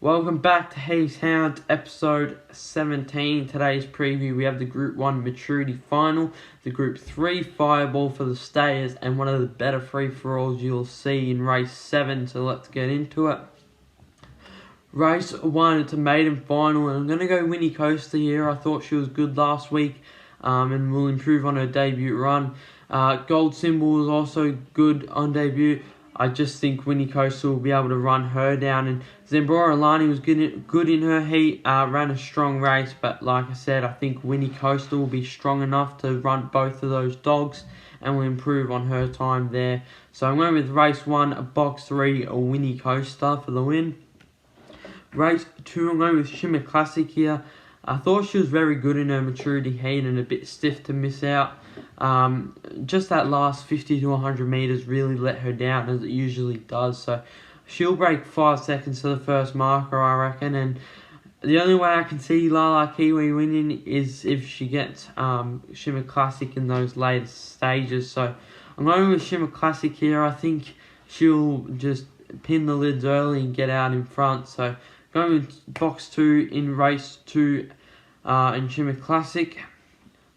Welcome back to Heath, Hounds, episode 17. Today's preview, we have the Group 1 Maturity Final, the Group 3 Fireball for the Stayers, and one of the better free-for-alls you'll see in Race 7, so let's get into it. Race 1, it's a maiden final, and I'm going to go Winnie Coaster here. I thought she was good last week and will improve on her debut run. Gold Symbol was also good on debut. I just think Winnie Coaster will be able to run her down. And Zembora Alani was good in her heat, ran a strong race. But like I said, I think Winnie Coaster will be strong enough to run both of those dogs and will improve on her time there. So I'm going with race 1, box 3, a Winnie Coaster for the win. Race 2, I'm going with Shimmer Classic here. I thought she was very good in her maturity heat and a bit stiff to miss out. Just that last 50 to 100 metres really let her down, as it usually does. So she'll break 5 seconds to the first marker, I reckon. And the only way I can see Lala Kiwi winning is if she gets Shimmer Classic in those later stages. So I'm going with Shimmer Classic here. I think she'll just pin the lids early and get out in front. So going with box 2 in race 2 in Shimmer Classic.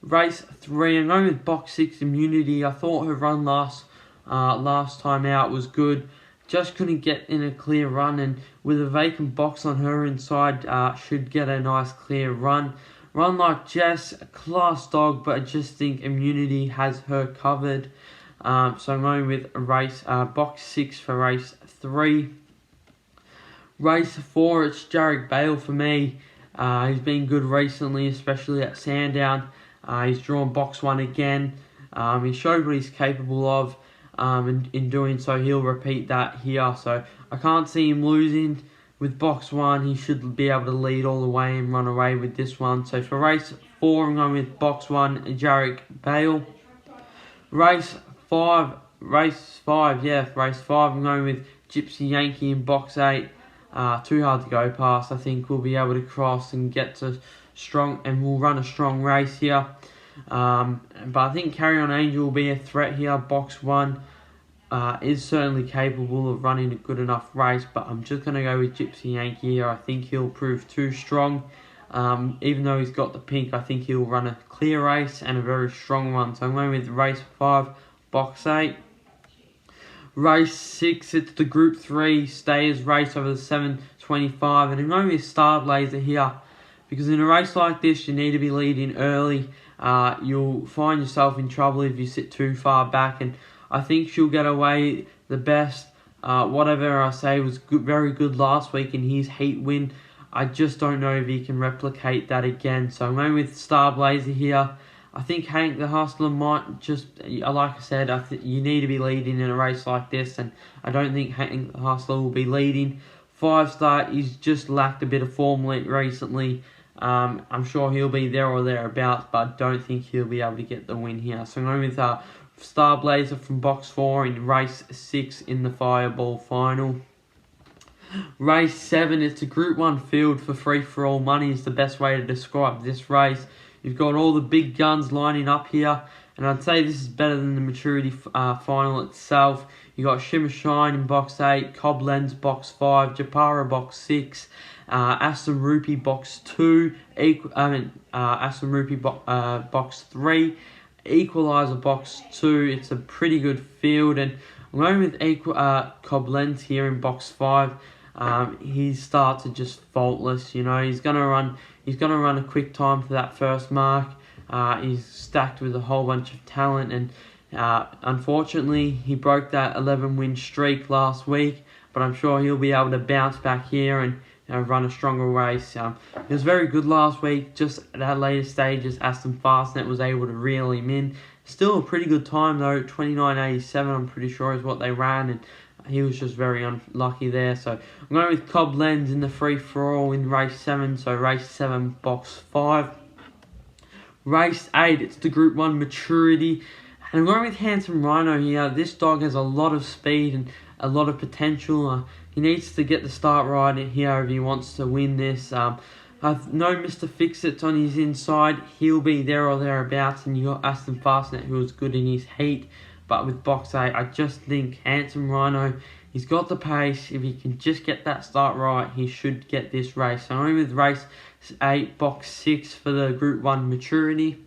Race 3, I'm going with box 6 Immunity. I thought her run last time out was good. Just couldn't get in a clear run, and with a vacant box on her inside, should get a nice clear run. Run like Jess, a class dog, but I just think Immunity has her covered. So I'm going with box 6 for race 3. Race 4, it's Jarek Bale for me. He's been good recently, especially at Sandown. He's drawn box 1 again. He showed what he's capable of, and in doing so, he'll repeat that here. So I can't see him losing with box 1. He should be able to lead all the way and run away with this one. So for race 4, I'm going with box 1, Jarek Bale. Race 5, I'm going with Gypsy Yankee in box 8. Too hard to go past. I think we'll be able to cross and get to strong, and we'll run a strong race here. But I think Carry On Angel will be a threat here. Box 1 is certainly capable of running a good enough race, but I'm just going to go with Gypsy Yankee here. I think he'll prove too strong. Even though he's got the pink, I think he'll run a clear race and a very strong one. So I'm going with race 5, box 8. Race 6, it's the Group 3 Stayers race over the 725, and I'm going with Starblazer here, because in a race like this, you need to be leading early. You'll find yourself in trouble if you sit too far back, and I think she'll get away the best. Whatever I say was very good last week in his heat win. I just don't know if he can replicate that again. So I'm going with Starblazer here. I think Hank the Hustler might just, like I said, you need to be leading in a race like this, and I don't think Hank the Hustler will be leading. 5-star, he's just lacked a bit of form recently. I'm sure he'll be there or thereabouts, but I don't think he'll be able to get the win here. So I'm going with Starblazer from box 4 in race 6 in the Fireball final. Race 7, it's a Group 1 field for free-for-all money is the best way to describe this race. You've got all the big guns lining up here, and I'd say this is better than the maturity final itself. You got Shimmer Shine in box 8, Coblenz box 5, Japara box 6, Aston Rupee box 2, Aston Rupee box 3, Equalizer box 2. It's a pretty good field, and I'm going with Coblenz here in box 5. His starts are just faultless. You know, he's gonna run a quick time for that first mark. He's stacked with a whole bunch of talent, and unfortunately he broke that 11-win streak last week, but I'm sure he'll be able to bounce back here and run a stronger race. He was very good last week. Just at that later stages, Aston Fastnet was able to reel him in. Still a pretty good time though, 29.87 I'm pretty sure is what they ran, and he was just very unlucky there. So I'm going with Coblenz in the free-for-all in race 7, so race 7, box 5. Race 8, it's the Group 1 Maturity, and I'm going with Handsome Rhino here. This dog has a lot of speed and a lot of potential. He needs to get the start right here if he wants to win this. I've no Mr. Fix-It's on his inside. He'll be there or thereabouts, and you got Aston Fastnet, who was good in his heat. But with box 8, I just think Handsome Rhino He's got the pace. If he can just get that start right, he should get this race. So I'm going with race 8, box 6 for the Group 1 maturity.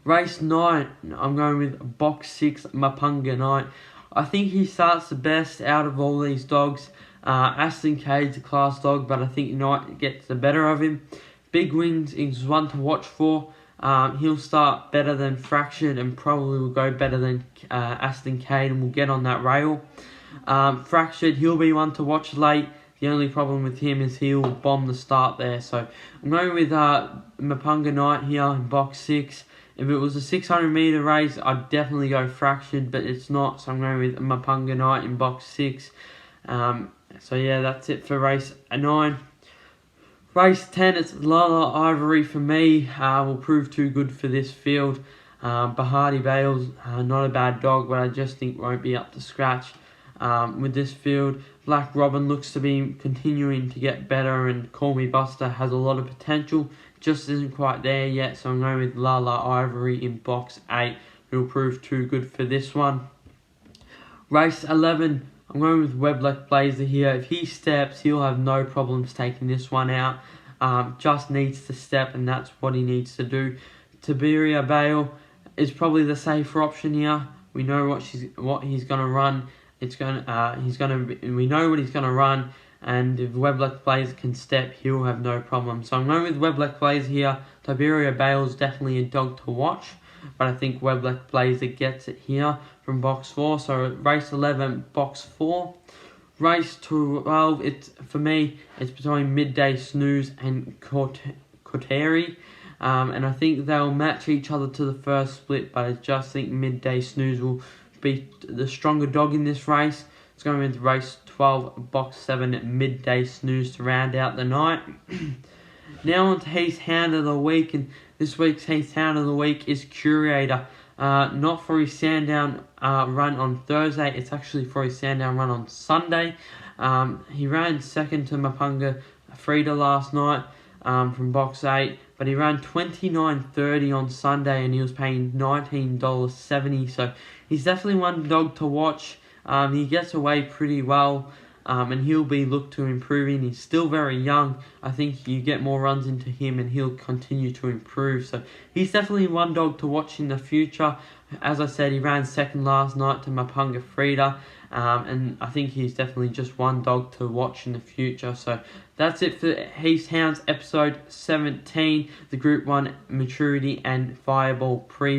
Race 9, I'm going with box 6, Mapunga Knight. I think he starts the best out of all these dogs. Aston Cade's a class dog, but I think Knight gets the better of him. Big Wings is one to watch for. He'll start better than Fractured and probably will go better than Aston Cade and will get on that rail. Fractured, he'll be one to watch late. The only problem with him is he'll bomb the start there. So I'm going with Mapunga Knight here in box 6. If it was a 600 metre race, I'd definitely go Fractured, but it's not. So I'm going with Mapunga Knight in box 6. So yeah, that's it for race 9. Race 10, it's Lala Ivory for me. Will prove too good for this field. Bahati Bales, not a bad dog, but I just think won't be up to scratch with this field. Black Robin looks to be continuing to get better, and Call Me Buster has a lot of potential. Just isn't quite there yet, so I'm going with Lala Ivory in box 8. Who'll prove too good for this one. Race 11, I'm going with Webleck Blazer here. If he steps, he'll have no problems taking this one out. Just needs to step, and that's what he needs to do. Tiberia Bale is probably the safer option here. We know what he's gonna run. We know what he's gonna run, and if Webleck Blazer can step, he'll have no problem. So I'm going with Webleck Blazer here. Tiberia Bale is definitely a dog to watch, but I think Webleck Blazer gets it here from box 4. So race 11, box 4. Race 12, for me, it's between Midday Snooze and Koteri. And I think they'll match each other to the first split, but I just think Midday Snooze will be the stronger dog in this race. It's going with race 12, box 7, Midday Snooze to round out the night. Now on to Heath's Hound of the Week, and this week's Heath's Hound of the Week is Curator. Not for his Sandown run on Thursday, it's actually for his Sandown run on Sunday. He ran second to Mapunga Frida last night from box 8, but he ran 29.30 on Sunday and he was paying $19.70, so he's definitely one dog to watch. He gets away pretty well, and he'll be looked to improving. He's still very young. I think you get more runs into him and he'll continue to improve. So he's definitely one dog to watch in the future. As I said, he ran second last night to Mapunga Frida, and I think he's definitely just one dog to watch in the future. So that's it for Heath Hounds episode 17, the Group 1 Maturity and Fireball Preview.